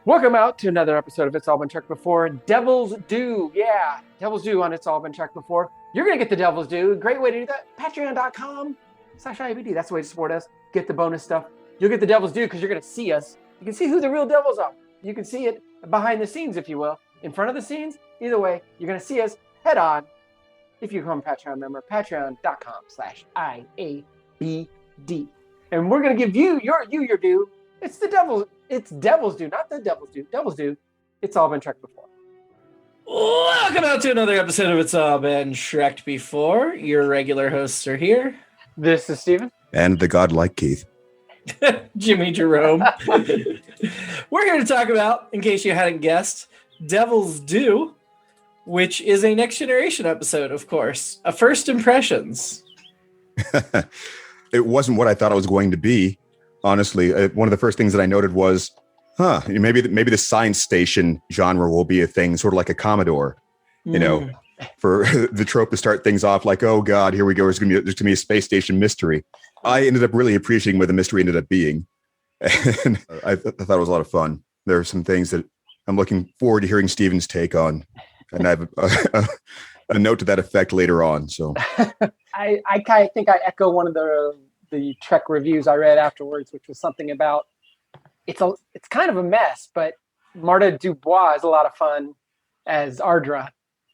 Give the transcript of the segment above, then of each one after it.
Welcome out to another episode of It's All Been Checked Before. Devil's Due. Yeah, Devil's Due on It's All Been Checked Before. You're going to get the Devil's Due. Great way to do that. Patreon.com/IBD. That's the way to support us. Get the bonus stuff. You'll get the Devil's Due because you're going to see us. You can see who the real devils are. You can see it behind the scenes, if you will. In front of the scenes. Either way, you're going to see us head on. If you become a Patreon member, patreon.com/IABD. And we're going to give you your due. It's Devil's Due, not the Devil's Due. Devil's Due. It's all been checked before. Welcome out to another episode of It's All Been Shreked Before. Your regular hosts are here. This is Steven. And the godlike Keith. Jimmy-Jerome. We're here to talk about, in case you hadn't guessed, Devil's Due, which is a Next Generation episode, of course. A First Impressions. It wasn't what I thought it was going to be. Honestly, one of the first things that I noted was, maybe the science station genre will be a thing, sort of like a Commodore, for the trope to start things off like, oh God, here we go. There's gonna be a space station mystery. I ended up really appreciating what the mystery ended up being. And I thought it was a lot of fun. There are some things that I'm looking forward to hearing Steven's take on. And I have a note to that effect later on. So I think I echo one of the Trek reviews I read afterwards, which was something about it's kind of a mess, but Marta Dubois is a lot of fun as Ardra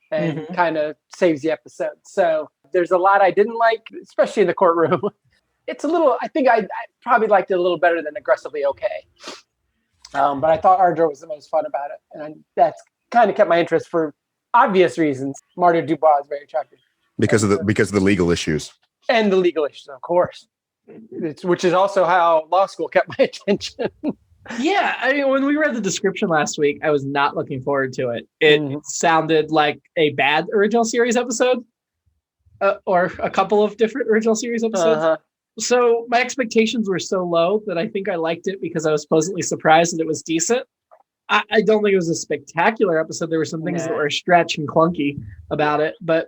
and kind of saves the episode. So there's a lot I didn't like, especially in the courtroom. It's a little, I think I probably liked it a little better than Aggressively Okay. But I thought Ardra was the most fun about it. And that's kind of kept my interest for obvious reasons. Marta Dubois is very attractive. Because of the legal issues. And the legal issues, of course. Which is also how law school kept my attention. Yeah, I mean, when we read the description last week, I was not looking forward to it. It sounded like a bad original series episode, or a couple of different original series episodes. So my expectations were so low that I think I liked it because I was pleasantly surprised that it was decent. I don't think it was a spectacular episode. There were some things that were stretch and clunky about it, but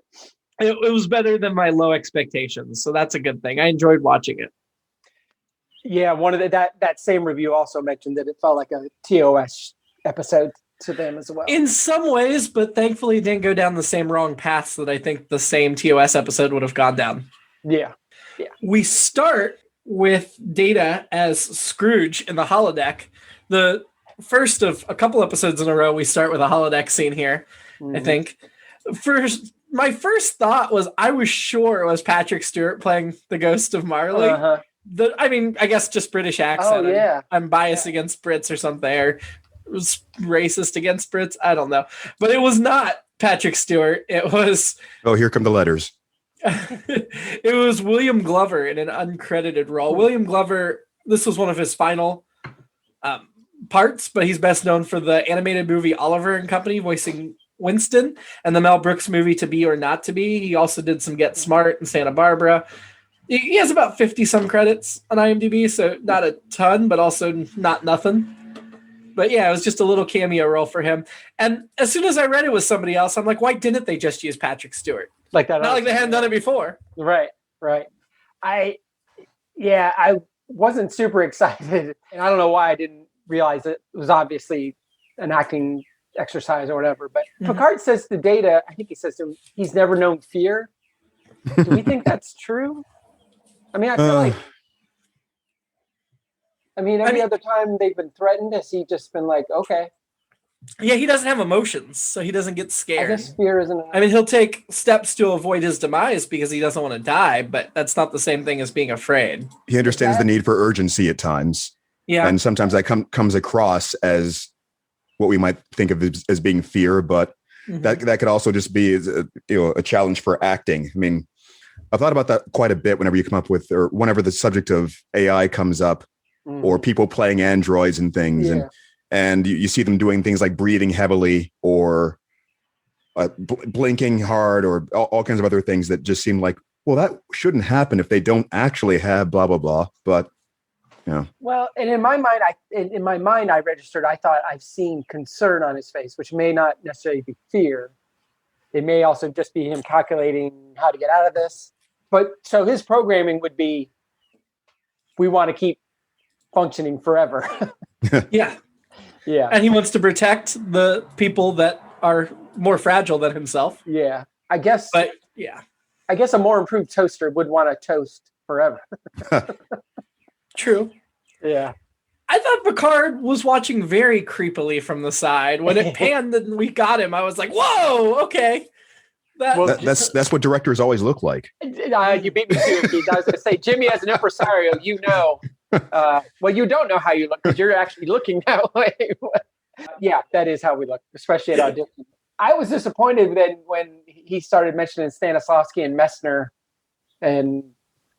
it was better than my low expectations. So that's a good thing. I enjoyed watching it. Yeah, one of that same review also mentioned that it felt like a TOS episode to them as well. In some ways, but thankfully it didn't go down the same wrong paths that I think the same TOS episode would have gone down. Yeah. We start with Data as Scrooge in the holodeck. The first of a couple episodes in a row, we start with a holodeck scene here, I think. My first thought was I was sure it was Patrick Stewart playing the ghost of Marley. I guess just British accent. Oh, yeah. I'm biased against Brits or something, or was racist against Brits. I don't know. But it was not Patrick Stewart. It was... Oh, here come the letters. It was William Glover in an uncredited role. William Glover, this was one of his final parts, but he's best known for the animated movie Oliver and Company, voicing Winston, and the Mel Brooks movie To Be or Not to Be. He also did some Get Smart and Santa Barbara. He has about 50-some credits on IMDb, so not a ton, but also not nothing. But yeah, it was just a little cameo role for him. And as soon as I read it was somebody else, I'm like, why didn't they just use Patrick Stewart? Like that. Not like they hadn't done it before. Right. I wasn't super excited, and I don't know why I didn't realize it was obviously an acting exercise or whatever, but Picard says to Data, I think he says to him, he's never known fear. Do we think that's true? I mean, I feel like every other time they've been threatened, has he just been like, okay. Yeah, he doesn't have emotions, so he doesn't get scared. I guess fear isn't enough. I mean, he'll take steps to avoid his demise because he doesn't want to die, but that's not the same thing as being afraid. He understands the need for urgency at times. Yeah. And sometimes that comes across as what we might think of as being fear, but that could also just be a challenge for acting. I mean, I've thought about that quite a bit whenever you come up with, or whenever the subject of AI comes up, or people playing androids and things, and you see them doing things like breathing heavily or blinking hard, or all kinds of other things that just seem like, well, that shouldn't happen if they don't actually have blah blah blah. But yeah. Well, and in my mind, I registered. I thought I've seen concern on his face, which may not necessarily be fear. It may also just be him calculating how to get out of this. But so his programming would be, we want to keep functioning forever. Yeah. Yeah. And he wants to protect the people that are more fragile than himself. Yeah. I guess a more improved toaster would want to toast forever. True. Yeah. I thought Picard was watching very creepily from the side. When it panned and we got him, I was like, whoa, okay. That's what directors always look like. You beat me to it, Keith. I was going to say, Jimmy, as an impresario, you know. Well, you don't know how you look because you're actually looking that way. Yeah, that is how we look, especially at audition. I was disappointed then when he started mentioning Stanislavski and Messner, and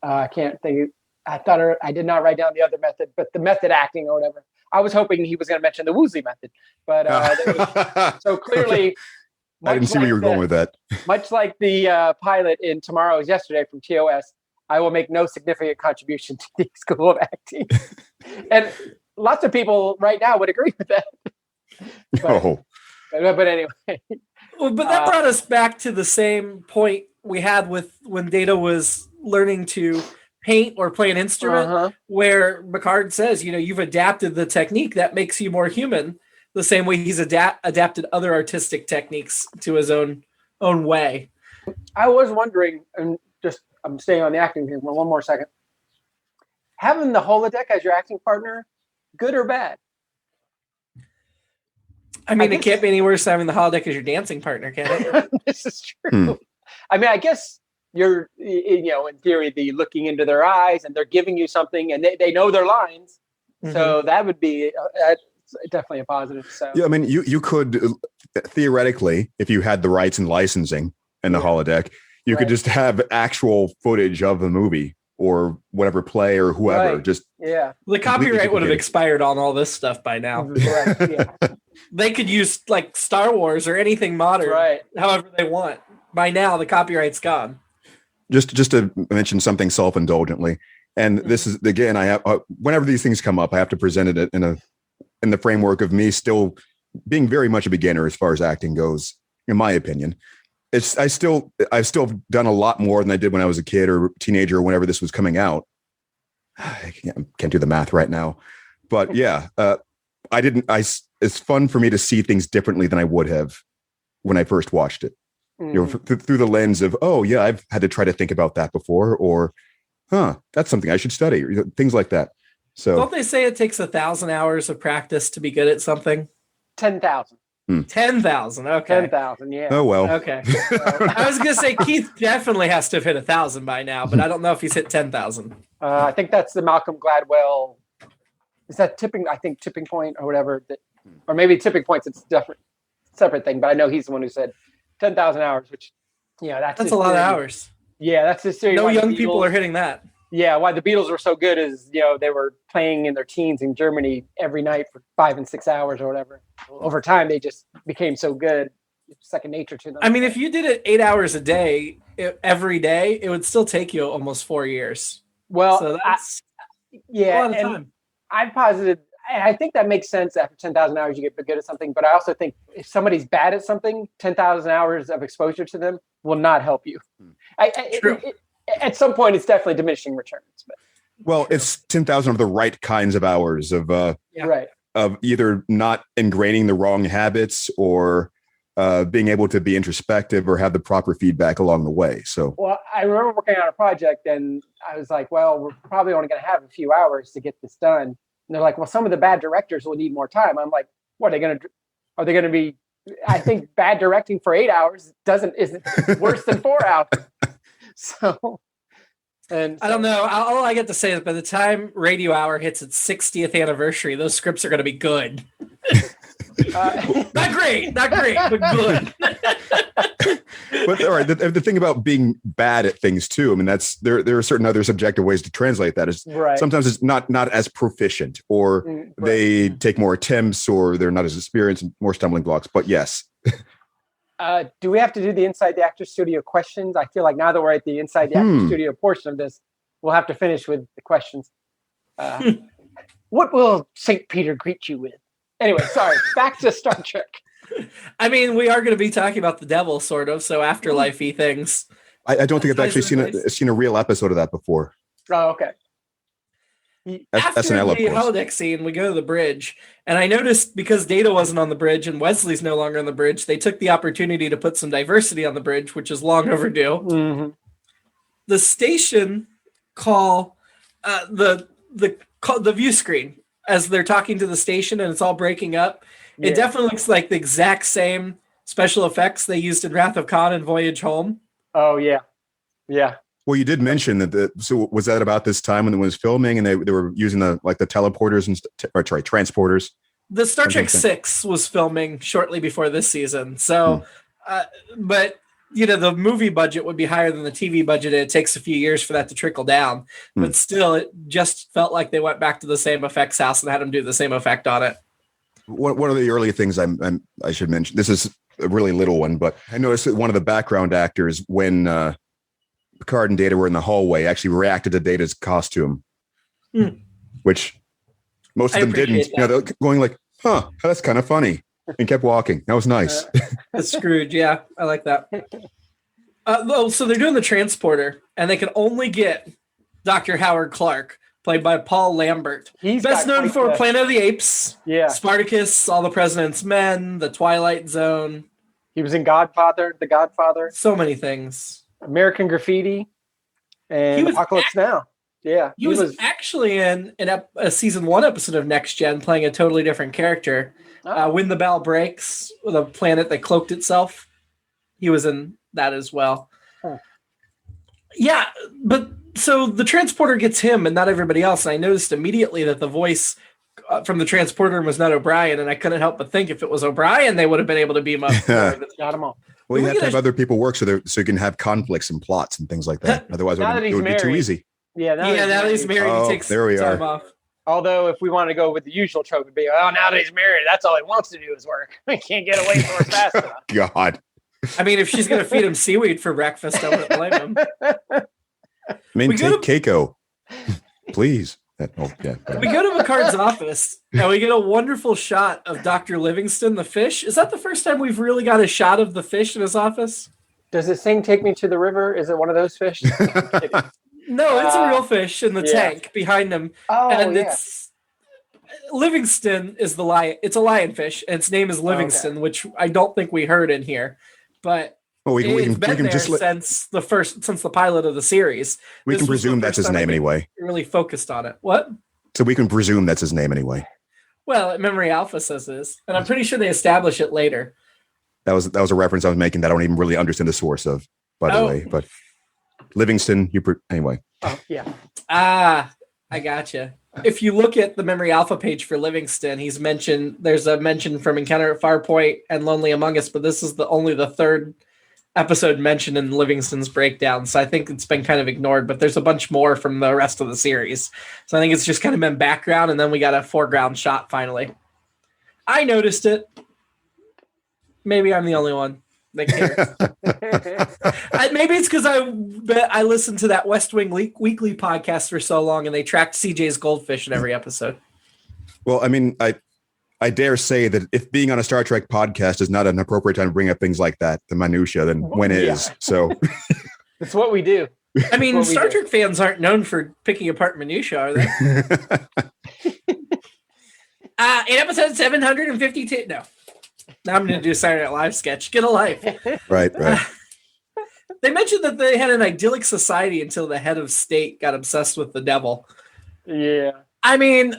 I can't think. I did not write down the other method, but the method acting or whatever. I was hoping he was going to mention the Woosley method, but so clearly. Okay. I didn't see where you were going with that. Much like the pilot in Tomorrow's Yesterday from TOS, I will make no significant contribution to the School of Acting. And lots of people right now would agree with that. But anyway. Well, but that brought us back to the same point we had with when Data was learning to paint or play an instrument, where Picard says, you've adapted the technique that makes you more human. The same way he's adapted other artistic techniques to his own way. I was wondering, and I'm staying on the acting here for one more second. Having the holodeck as your acting partner, good or bad? I mean, it can't be any worse than having the holodeck as your dancing partner, can it? This is true. I mean, I guess you're, in theory, looking into their eyes and they're giving you something and they know their lines. Mm-hmm. So that would be definitely a positive. So yeah, I mean, you could theoretically, if you had the rights and licensing and the holodeck, you could just have actual footage of the movie or whatever play or whoever. The copyright would have expired on all this stuff by now. Right. Yeah. They could use like Star Wars or anything modern, however they want. By now, the copyright's gone. Just to mention something self-indulgently, and this is again, I have whenever these things come up, I have to present it in the framework of me still being very much a beginner as far as acting goes, in my opinion. I've still done a lot more than I did when I was a kid or teenager or whenever this was coming out. I can't do the math right now, but yeah, it's fun for me to see things differently than I would have when I first watched it. Through the lens of, I've had to try to think about that before, or, that's something I should study, or things like that. So don't they say it takes 1,000 hours of practice to be good at something? 10,000. 10,000. Okay. 10,000. Yeah. Oh, well. Okay. I was going to say Keith definitely has to have hit 1,000 by now, but I don't know if he's hit 10,000. I think that's the Malcolm Gladwell. Is that tipping point or whatever? Or maybe tipping points. It's a separate thing, but I know he's the one who said 10,000 hours, which, that's a lot of hours. Yeah. That's the series. No young people are hitting that. Yeah, why the Beatles were so good is, they were playing in their teens in Germany every night for 5 and 6 hours or whatever. Over time, they just became so good, second nature to them. I mean, if you did it 8 hours a day, every day, it would still take you almost 4 years. Well, so that's a lot of time. I'm positive. I think that makes sense. After 10,000 hours, you get good at something. But I also think if somebody's bad at something, 10,000 hours of exposure to them will not help you. True. At some point, it's definitely diminishing returns. But. Well, it's 10,000 of the right kinds of hours of of either not ingraining the wrong habits or being able to be introspective or have the proper feedback along the way. So, well, I remember working on a project and I was like, well, we're probably only going to have a few hours to get this done. And they're like, well, some of the bad directors will need more time. I'm like, what are they going to be? I think bad directing for 8 hours isn't worse than 4 hours. So, and I don't know. All I get to say is by the time Radio Hour hits its 60th anniversary, those scripts are going to be good. Not great, but good. But all right, the thing about being bad at things too, I mean, there are certain other subjective ways to translate that. Sometimes it's not as proficient, or they take more attempts, or they're not as experienced, and more stumbling blocks. But yes. Do we have to do the Inside the Actor Studio questions? I feel like now that we're at the Inside the Actor Studio portion of this, we'll have to finish with the questions. What will St. Peter greet you with? Anyway, sorry, back to Star Trek. I mean, we are going to be talking about the devil, sort of, so afterlife-y things. I don't think I've actually seen a real episode of that before. Oh, okay. After SNL, of the course. holodeck scene, we go to the bridge, and I noticed because Data wasn't on the bridge and Wesley's no longer on the bridge, they took the opportunity to put some diversity on the bridge, which is long overdue. Mm-hmm. The station call the view screen as they're talking to the station, and it's all breaking up. Yeah. It definitely looks like the exact same special effects they used in Wrath of Khan and Voyage Home. Oh yeah, yeah. Well, you did mention that so was that about this time when it was filming and they were using the teleporters and transporters? The Star Trek 6 was filming shortly before this season. So, but the movie budget would be higher than the TV budget. And it takes a few years for that to trickle down, but still it just felt like they went back to the same effects house and had them do the same effect on it. One of the early things I should mention, this is a really little one, but I noticed that one of the background actors when, Picard and Data were in the hallway actually reacted to Data's costume, which most of them didn't. They're going like, "Huh, that's kind of funny," and kept walking. That was nice. That's Scrooge. Yeah, I like that. So they're doing the transporter, and they can only get Dr. Howard Clark, played by Paul Lambert. He's best known for Planet of the Apes, Spartacus, All the President's Men, The Twilight Zone. He was in The Godfather. So many things. American Graffiti and Apocalypse Now. Yeah. He was actually in a season 1 episode of Next Gen playing a totally different character. When the Bell Breaks, the planet that cloaked itself. He was in that as well. Huh. Yeah, but so the transporter gets him and not everybody else. And I noticed immediately that the voice from the transporter was not O'Brien, and I couldn't help but think if it was O'Brien, they would have been able to beam up. Got him all. Well, you have to have other people work so you can have conflicts and plots and things like that. Otherwise, it would be too easy. Yeah, now that he's married, he takes time off. Although, if we want to go with the usual trope, it'd be, now that he's married, that's all he wants to do is work. He can't get away from her fast enough. God. I mean, if she's going to feed him seaweed for breakfast, I wouldn't blame him. I mean, take Keiko, please. We go to Picard's office, and we get a wonderful shot of Dr. Livingston, the fish. Is that the first time we've really got a shot of the fish in his office? Does it sing "Take Me to the River"? Is it one of those fish? No, it's a real fish in the tank behind him. Oh, and it's Livingston is the lion. It's a lionfish, and its name is Livingston, which I don't think we heard in here. But it's been there since the pilot of the series. We can presume that's his name anyway. Really focused on it. What? So we can presume that's his name anyway. Well, Memory Alpha says this, and I'm pretty sure they establish it later. That was a reference I was making that I don't even really understand the source of, by the way. But Livingston, anyway. Oh yeah. I gotcha. If you look at the Memory Alpha page for Livingston, he's mentioned. There's a mention from Encounter at Farpoint and Lonely Among Us, but this is only the third episode mentioned in Livingston's breakdown. So I think it's been kind of ignored, but there's a bunch more from the rest of the series. So I think it's just kind of been background, and then we got a foreground shot finally. I noticed it. Maybe I'm the only one that cares. Maybe it's because I listened to that West Wing Weekly podcast for so long, and they tracked CJ's goldfish in every episode. Well, I mean, I dare say that if being on a Star Trek podcast is not an appropriate time to bring up things like that, the minutia, then when is? So it's what we do. I mean, Star Trek fans aren't known for picking apart minutia, are they? In episode 752, no. Now I'm going to do a Saturday Night Live sketch. Get a life. Right. They mentioned that they had an idyllic society until the head of state got obsessed with the devil. Yeah. I mean,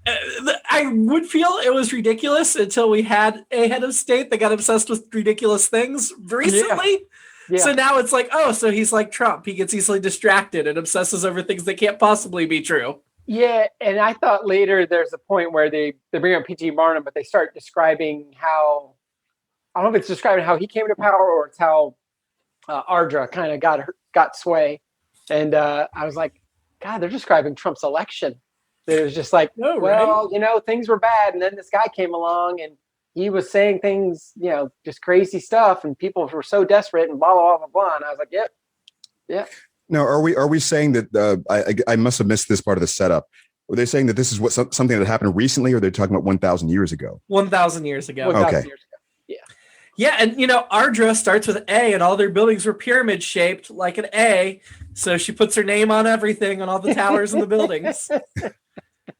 I would feel it was ridiculous until we had a head of state that got obsessed with ridiculous things recently. Yeah. So now it's like, so he's like Trump. He gets easily distracted and obsesses over things that can't possibly be true. Yeah, and I thought later there's a point where they bring up P.T. Barnum, but they start describing how, I don't know if it's describing how he came to power or it's how Ardra kind of got sway. And I was like, God, they're describing Trump's election. It was just like, things were bad. And then this guy came along and he was saying things, just crazy stuff. And people were so desperate and blah, blah, blah, blah. And I was like, yep. Now, are we saying that I must have missed this part of the setup? Were they saying that this is something that happened recently, or they're talking about 1,000 years ago? 1,000 years ago. 1,000 years ago. Yeah. Yeah, and Ardra starts with A, and all their buildings were pyramid shaped like an A. So she puts her name on everything, on all the towers and the buildings.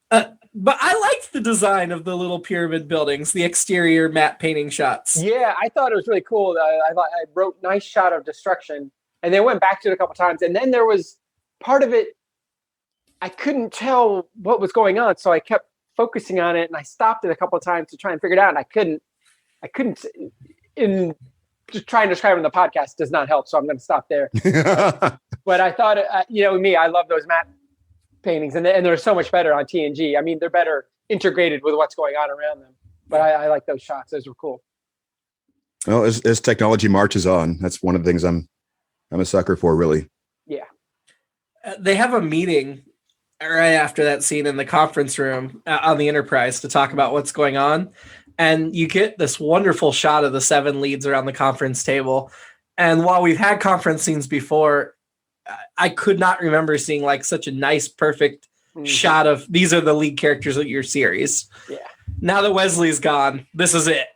But I liked the design of the little pyramid buildings, the exterior matte painting shots. Yeah, I thought it was really cool. I wrote nice shot of destruction, and then went back to it a couple times. And then there was part of it, I couldn't tell what was going on, so I kept focusing on it, and I stopped it a couple of times to try and figure it out, and I couldn't. In just trying to describe it in the podcast does not help, so I'm going to stop there. But I thought, me, I love those matte paintings, and they're so much better on TNG. I mean, they're better integrated with what's going on around them. But I like those shots; those were cool. Well, as technology marches on, that's one of the things I'm a sucker for, really. Yeah. They have a meeting right after that scene in the conference room on the Enterprise to talk about what's going on. And you get this wonderful shot of the 7 leads around the conference table. And while we've had conference scenes before, I could not remember seeing like such a nice, perfect shot of these are the lead characters of your series. Yeah. Now that Wesley's gone, this is it.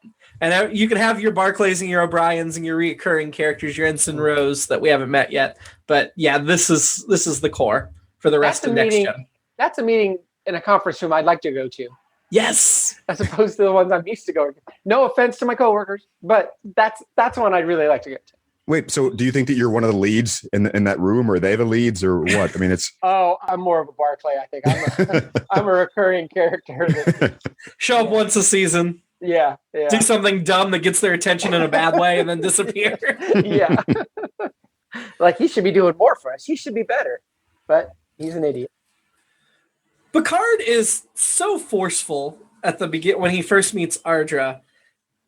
And you can have your Barclays and your O'Briens and your reoccurring characters, your Ensign Rose that we haven't met yet. But yeah, this is the core for the rest of Next Gen. That's a meeting in a conference room I'd like to go to. Yes. As opposed to the ones I'm used to going to. No offense to my coworkers, but that's one I'd really like to go to. Wait, so do you think that you're one of the leads in that room, or are they the leads, or what? I mean, it's... Oh, I'm more of a Barclay, I think. I'm a recurring character. Show up once a season. Yeah. Do something dumb that gets their attention in a bad way and then disappear. Yeah. Like, he should be doing more for us. He should be better. But he's an idiot. Picard is so forceful at the beginning when he first meets Ardra.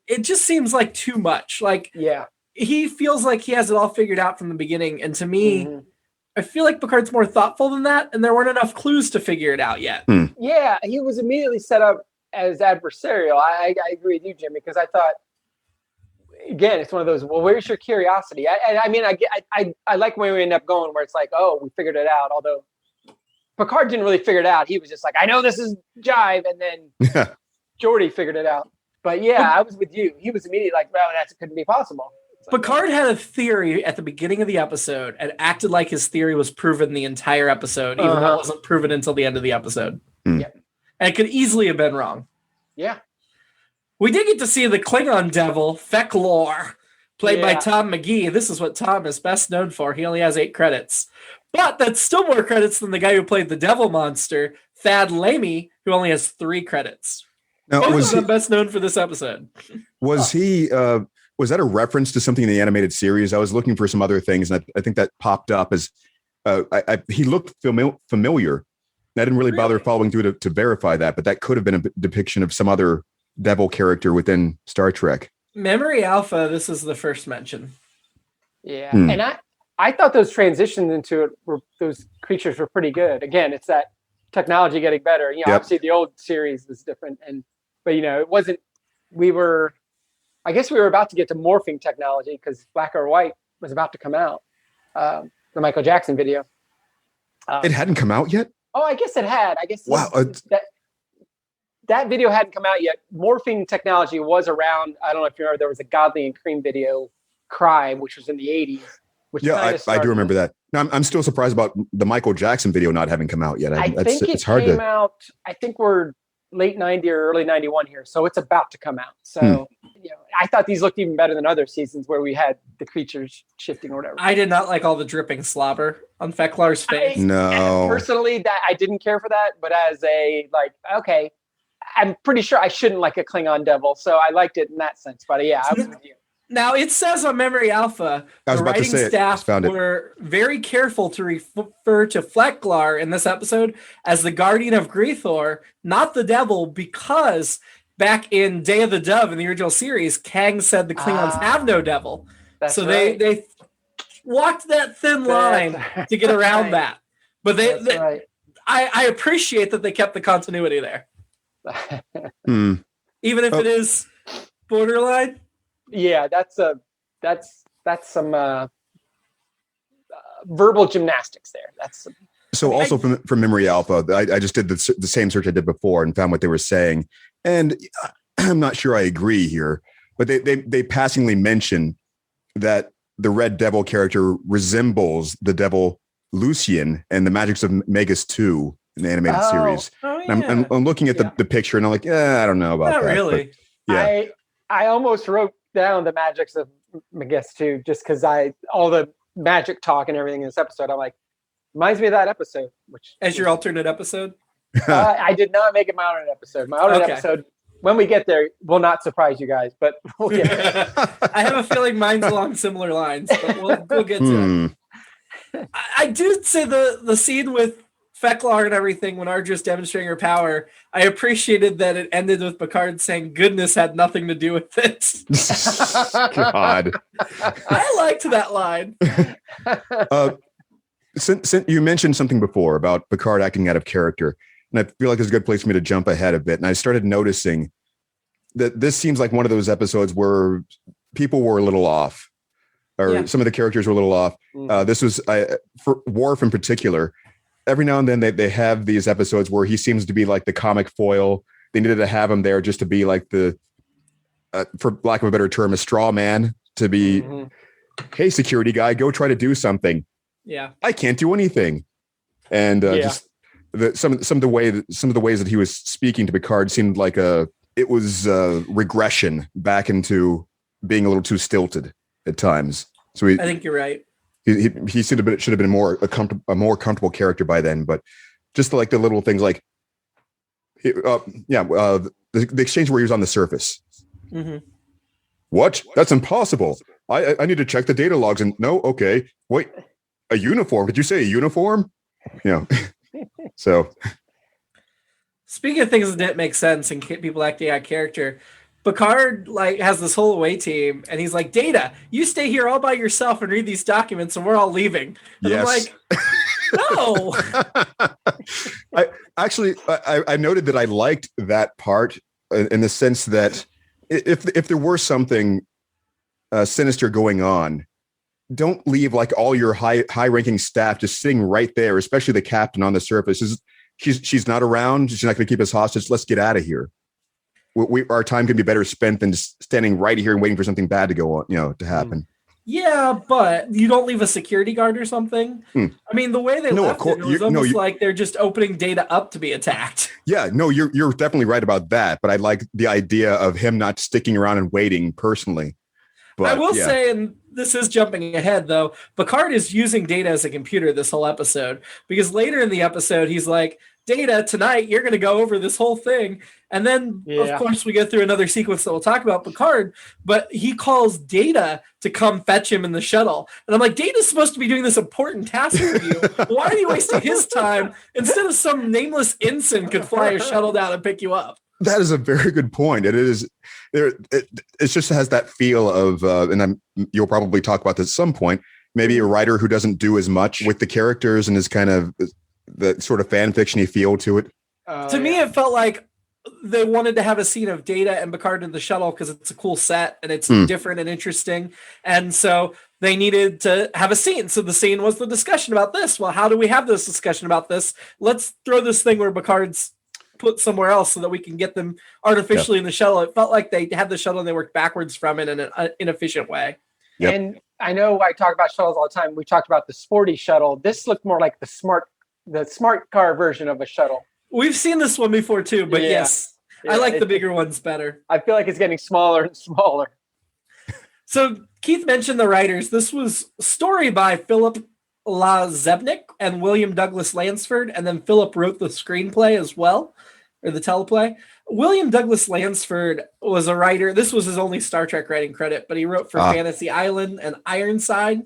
It just seems like too much. Like, yeah. He feels like he has it all figured out from the beginning. And to me, I feel like Picard's more thoughtful than that. And there weren't enough clues to figure it out yet. Yeah, he was immediately set up as adversarial. I agree with you, Jimmy, because I thought, again, it's one of those, well, where's your curiosity? I like when we end up going where it's like, oh, we figured it out. Although Picard didn't really figure it out. He was just like, I know this is jive. And then Geordi figured it out. But yeah, I was with you. He was immediately like, well, that couldn't be possible. Picard had a theory at the beginning of the episode and acted like his theory was proven the entire episode, even though it wasn't proven until the end of the episode. Yep. And it could easily have been wrong. Yeah. We did get to see the Klingon devil, Feclor, played by Tom McGee. This is what Tom is best known for. He only has 8 credits. But that's still more credits than the guy who played the devil monster, Thad Lamy, who only has 3 credits. Now, Both of them best known for this episode. Was he... was that a reference to something in the animated series? I was looking for some other things, and I think that popped up as he looked familiar. I didn't really bother following through to verify that, but that could have been a depiction of some other devil character within Star Trek. Memory Alpha, this is the first mention. Yeah, and I thought those transitions into it those creatures were pretty good. Again, it's that technology getting better. Obviously the old series was different, but it wasn't. I guess we were about to get to morphing technology because Black or White was about to come out, the Michael Jackson video. It hadn't come out yet? Oh, I guess it had. I guess wow. That video hadn't come out yet. Morphing technology was around. I don't know if you remember, there was a Godly and Cream video, Cry, which was in the 80s. I do remember that. Now, I'm still surprised about the Michael Jackson video not having come out yet. I think it came out, I think we're late 90 or early 91 here, so it's about to come out. So I thought these looked even better than other seasons where we had the creatures shifting or whatever. I did not like all the dripping slobber on Feclar's face. No, personally, that I didn't care for that, but as okay, I'm pretty sure I shouldn't like a Klingon devil, so I liked it in that sense. But yeah, I was with you. Now, it says on Memory Alpha, the writing staff were very careful to refer to Fleclar in this episode as the guardian of Greethor, not the devil, because back in Day of the Dove in the original series, Kang said the Klingons have no devil. So right. they walked that thin line to get around that. But I appreciate that they kept the continuity there. Even if it is borderline. Yeah, that's some verbal gymnastics there. Also from Memory Alpha, I just did the same search I did before and found what they were saying. And I'm not sure I agree here. but they passingly mention that the Red Devil character resembles the devil Lucian and the Magics of Magus 2 in the animated series. Oh, yeah. I'm looking at the picture and I'm like, I don't know about Not that. really. But, yeah. I almost wrote down the Magics of Magus 2 just because all the magic talk and everything in this episode. I'm like, reminds me of that episode. Which As your alternate episode? I did not make it my alternate episode. My alternate episode, when we get there, will not surprise you guys, but we'll get there. I have a feeling mine's along similar lines, but we'll get to it. I do say the scene with Feklar and everything when Ardra's demonstrating her power, I appreciated that it ended with Picard saying goodness had nothing to do with it. God. I liked that line. Since you mentioned something before about Picard acting out of character, and I feel like it's a good place for me to jump ahead a bit. And I started noticing that this seems like one of those episodes where people were a little off, or some of the characters were a little off. This was for Worf in particular. Every now and then they have these episodes where he seems to be like the comic foil. They needed to have him there just to be like the, for lack of a better term, a straw man to be, hey, security guy, go try to do something. Yeah, I can't do anything. And just some of the ways that he was speaking to Picard seemed like it was regression back into being a little too stilted at times. So I think you're right. He should have been a more comfortable character by then. But just like the little things like, the exchange where he was on the surface. What? That's impossible. I need to check the data logs. And no, okay, wait. A uniform? Did you say a uniform? So. Speaking of things that didn't make sense and people acting out of character, Picard has this whole away team, and he's like, "Data, you stay here all by yourself and read these documents, and we're all leaving." And I'm like, "No." I noted that I liked that part in the sense that if there were something sinister going on, don't leave like all your high-ranking staff just sitting right there, especially the captain on the surface. She's not around. She's not going to keep us hostage. Let's get out of here. Our time can be better spent than just standing right here and waiting for something bad to go on, to happen. Yeah, but you don't leave a security guard or something. I mean, the way they left it was almost like they're just opening Data up to be attacked. Yeah, no, you're definitely right about that. But I like the idea of him not sticking around and waiting personally. But, I will say, and this is jumping ahead, though, Picard is using Data as a computer this whole episode, because later in the episode, he's like, Data, tonight, you're going to go over this whole thing. And then, of course, we get through another sequence that we'll talk about Picard, but he calls Data to come fetch him in the shuttle. And I'm like, Data's supposed to be doing this important task for you. Why are you wasting his time instead of some nameless ensign could fly a shuttle down and pick you up? That is a very good point. It is there. It just has that feel of, and you'll probably talk about this at some point. Maybe a writer who doesn't do as much with the characters and is kind of the sort of fan fictiony feel to it. To me, it felt like they wanted to have a scene of Data and Picard in the shuttle because it's a cool set and it's different and interesting, and so they needed to have a scene. So the scene was the discussion about this. Well, how do we have this discussion about this? Let's throw this thing where Picard's put somewhere else so that we can get them artificially in the shuttle. It felt like they had the shuttle and they worked backwards from it in an inefficient way. Yep. And I know I talk about shuttles all the time. We talked about the sporty shuttle. This looked more like the smart car version of a shuttle. We've seen this one before too, but yes, I like the bigger ones better. I feel like it's getting smaller and smaller. So Keith mentioned the writers. This was story by Philip Lazebnik and William Douglas Lansford, and then Philip wrote the screenplay as well, or the teleplay. William Douglas Lansford was a writer. This was his only Star Trek writing credit, but he wrote for Fantasy Island and Ironside.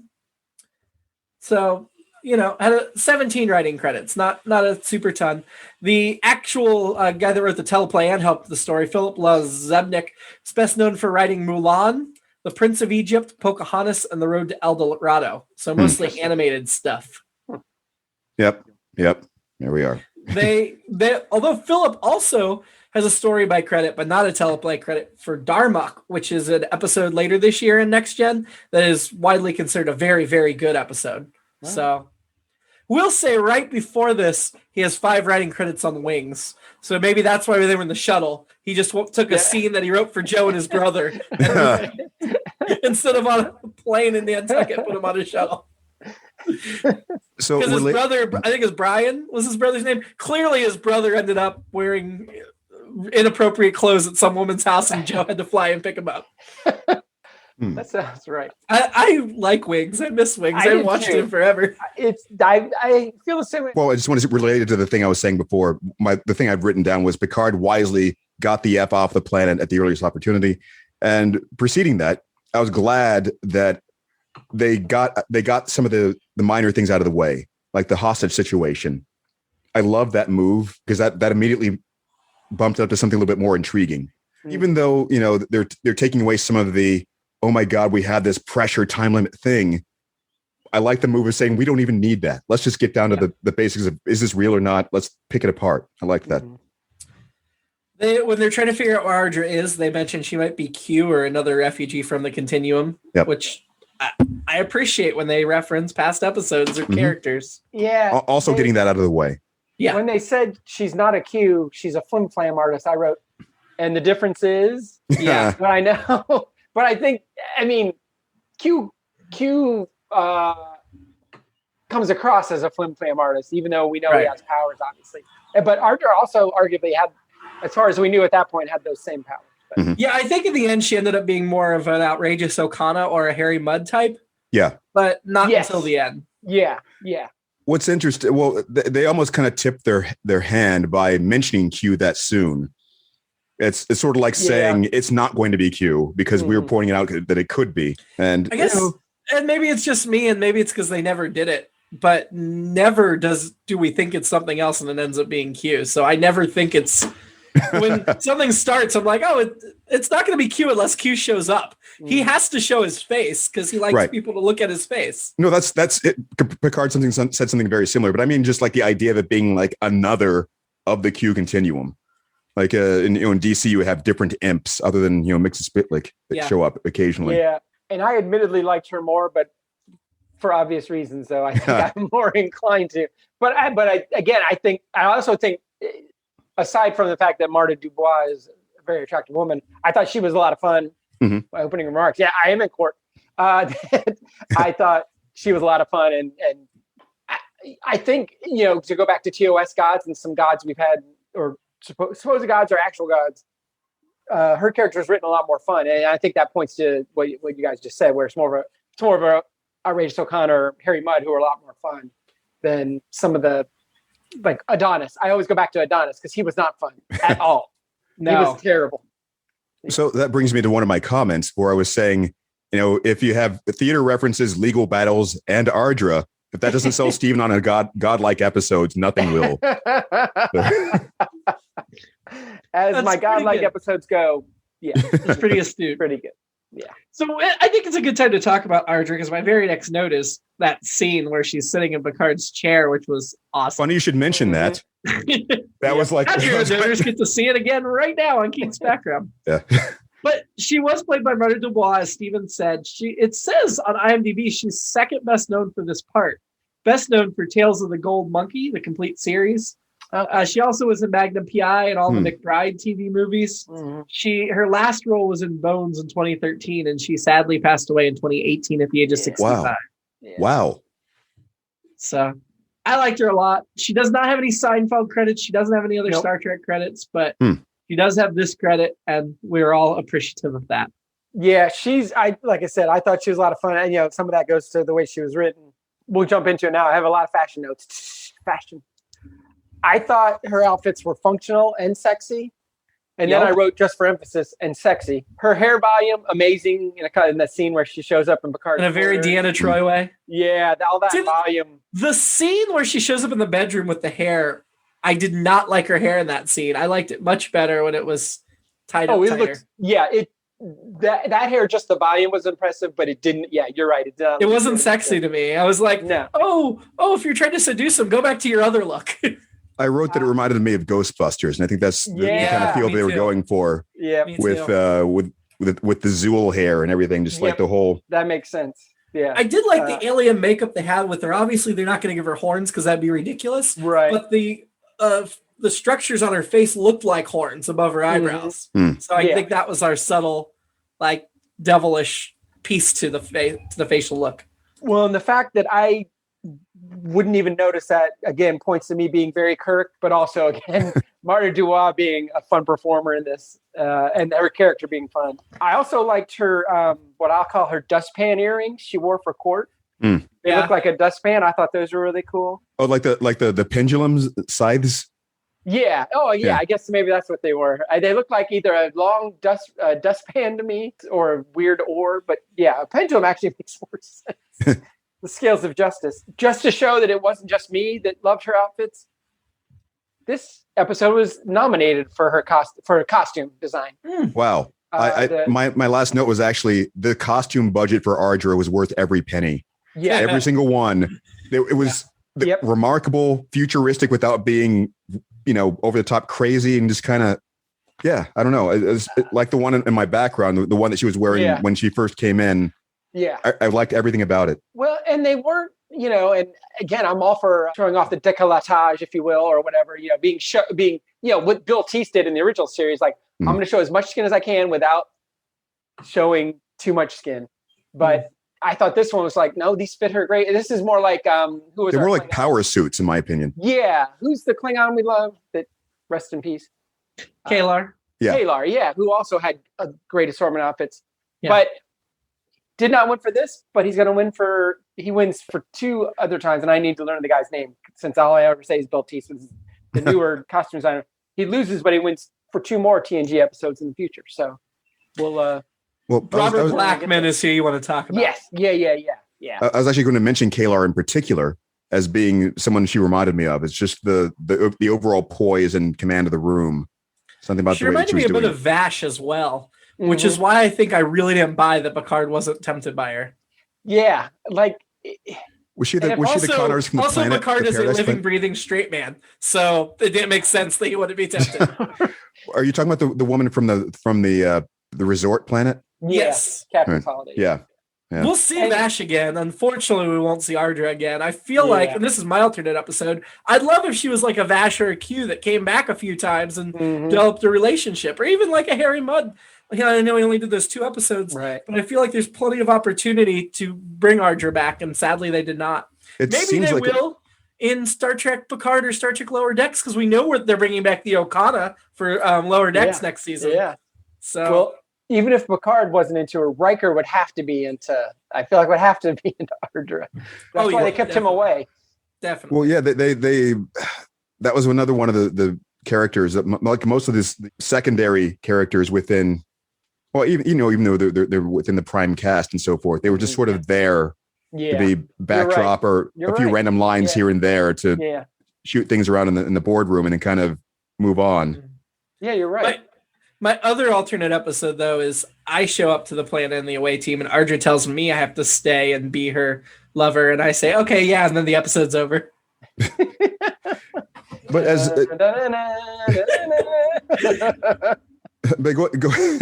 So, had 17 writing credits, not a super ton. The actual guy that wrote the teleplay and helped the story, Philip Lazebnik, is best known for writing Mulan, The Prince of Egypt, Pocahontas, and The Road to El Dorado. So mostly animated stuff. Yep. There we are. They although Philip also has a story by credit, but not a teleplay credit for Darmok, which is an episode later this year in Next Gen that is widely considered a very, very good episode. Wow. So We'll say right before this, he has 5 writing credits on Wings. So maybe that's why they were in the shuttle. He just took a scene that he wrote for Joe and his brother. And instead of on a plane in Nantucket, put him on a shuttle. So because his brother, I think it's Brian, was his brother's name. Clearly his brother ended up wearing inappropriate clothes at some woman's house and Joe had to fly and pick him up. That sounds right. I like Wings. I miss Wings. I haven't watched it in forever. I feel the same way. Well, I just want to relate it to the thing I was saying before. The thing I've written down was Picard wisely got the F off the planet at the earliest opportunity. And preceding that, I was glad that they got some of the minor things out of the way, like the hostage situation. I love that move because that immediately bumped it up to something a little bit more intriguing. Even though, they're taking away some of the, oh my God, we have this pressure time limit thing. I like the move of saying we don't even need that. Let's just get down to the basics of, is this real or not? Let's pick it apart. I like that. When they're trying to figure out where Ardra is, they mentioned she might be Q or another refugee from the Continuum, which I appreciate when they reference past episodes or characters. Yeah. Also getting that out of the way. Yeah. When they said she's not a Q, she's a flim flam artist, I wrote, and the difference is, but I know. But I think, Q comes across as a flim flam artist, even though we know he has powers, obviously. But Ardra also arguably had, as far as we knew at that point, had those same powers. Yeah, I think in the end she ended up being more of an outrageous Okana or a Harry Mudd type. Yeah. But not until the end. Yeah. What's interesting, well, they almost kind of tipped their hand by mentioning Q that soon. It's sort of like saying it's not going to be Q because we were pointing out that it could be. And I guess, and maybe it's just me, and maybe it's because they never did it, but never do we think it's something else and it ends up being Q. So I never think it's, when something starts, I'm like, it's not going to be Q unless Q shows up. He has to show his face because he likes people to look at his face. No, that's it. Picard said something very similar, but I mean, just like the idea of it being like another of the Q continuum. Like in DC, you have different imps other than Mix and Spitlick that show up occasionally. Yeah, and I admittedly liked her more, but for obvious reasons, though, I think I'm more inclined to. But I also think, aside from the fact that Marta Dubois is a very attractive woman, I thought she was a lot of fun. My opening remarks. Yeah, I am in court. I thought she was a lot of fun, and I think to go back to TOS gods and some gods we've had, or supposed gods or actual gods, her character is written a lot more fun, and I think that points to what you guys just said, where it's more of a outrageous O'Connor or Harry Mudd, who are a lot more fun than some of the, like Adonis. I always go back to Adonis because he was not fun at all. He was terrible. So that brings me to one of my comments where I was saying, if you have theater references, legal battles, and Ardra, if that doesn't sell Steven on a godlike episodes, nothing will. As my godlike episodes go, it's pretty astute. Pretty good. Yeah. So I think it's a good time to talk about Ardra because my very next note is that scene where she's sitting in Picard's chair, which was awesome. Funny you should mention that. That was like... Listeners get to see it again right now on Keith's background. Yeah. But she was played by Marta Dubois, as Steven said. It says on IMDb she's second best known for this part. Best known for Tales of the Gold Monkey, the complete series. She also was in Magnum P.I. and all the McBride TV movies. Her last role was in Bones in 2013, and she sadly passed away in 2018 at the age of 65. Wow. So I liked her a lot. She does not have any Seinfeld credits. She doesn't have any other Star Trek credits, but she does have this credit, and we're all appreciative of that. Yeah, like I said, I thought she was a lot of fun. And, some of that goes to the way she was written. We'll jump into it now. I have a lot of fashion notes. Fashion. I thought her outfits were functional and sexy. And then I wrote, just for emphasis, and sexy. Her hair volume, amazing in that scene where she shows up in Picard's in a very Deanna Troi way. Yeah, all that volume. The scene where she shows up in the bedroom with the hair, I did not like her hair in that scene. I liked it much better when it was tied up tighter. That hair, just the volume was impressive, but it didn't. Yeah, you're right. It wasn't sexy to me. I was like, no. If you're trying to seduce him, go back to your other look. I wrote that it reminded me of Ghostbusters, and I think that's the kind of feel they were going for. Yeah, with the Zool hair and everything, just like the whole. That makes sense. Yeah. I did like the alien makeup they had with her. Obviously, they're not going to give her horns because that'd be ridiculous. Right. But the structures on her face looked like horns above her eyebrows. So I think that was our subtle, like, devilish piece to the facial look. Well, and the fact that I wouldn't even notice that, again, points to me being very Kirk, but also, again, Marta Dubois being a fun performer in this, and her character being fun. I also liked her, what I'll call her dustpan earrings she wore for court. They look like a dustpan. I thought those were really cool. Oh, like the pendulums, scythes? Yeah. Oh, yeah. I guess maybe that's what they were. They look like either a long dustpan to me or a weird orb. But yeah, a pendulum actually makes more sense. The scales of justice. Just to show that it wasn't just me that loved her outfits. This episode was nominated for her costume design. Wow. My last note was actually the costume budget for Ardra was worth every penny. Yeah. Every single one. It was remarkable, futuristic without being, over the top crazy and just kind of, I don't know. It's like the one in my background, the one that she was wearing when she first came in. Yeah. I liked everything about it. Well, and they weren't, and again, I'm all for showing off the décolletage, if you will, or whatever, being what Bill Teese did in the original series. Like, I'm going to show as much skin as I can without showing too much skin. But I thought this one was like, no, these fit her great. This is more like, who was They're more like power suits, in my opinion. Yeah. Who's the Klingon we love that rest in peace? Kalar. Kalar, who also had a great assortment of outfits. Yeah. But did not win for this, but he's going to win he wins for two other times, and I need to learn the guy's name since all I ever say is Bill Teese, the newer costume designer. He loses, but he wins for two more TNG episodes in the future. So we'll Robert Blackman is who you want to talk about. Yes. Yeah. I was actually going to mention Kalar in particular as being someone she reminded me of. It's just the overall poise and command of the room. Something about she the way that reminded she was me a doing bit of Vash as well. Which is why I think I really didn't buy that Picard wasn't tempted by her. Yeah, like was she the Connors from the also planet? Picard is a living, breathing straight man, so it didn't make sense that he wouldn't be tempted. Are you talking about the woman from the resort planet? Yes, Captain's Holiday. Yeah. We'll see Vash again. Unfortunately, we won't see Ardra again. I feel like, and this is my alternate episode, I'd love if she was like a Vash or a Q that came back a few times and developed a relationship, or even like a Harry Mudd. I know he only did those 2 episodes, but I feel like there's plenty of opportunity to bring Ardra back, and sadly they did not. Maybe they will in Star Trek Picard or Star Trek Lower Decks, because we know they're bringing back the Okada for Lower Decks next season. Yeah. So, well, even if Picard wasn't into her, Riker would have to be into. I feel like would have to be into Ardra. That's why they kept him away. Definitely. Well, yeah, they that was another one of the characters that, like most of these secondary characters within. Well, even though they're within the prime cast and so forth, they were just sort of there to be backdrop or a few random lines here and there to shoot things around in the boardroom and then kind of move on. Yeah, you're right. My other alternate episode, though, is I show up to the planet in the away team, and Ardra tells me I have to stay and be her lover, and I say, okay, yeah, and then the episode's over. But as but go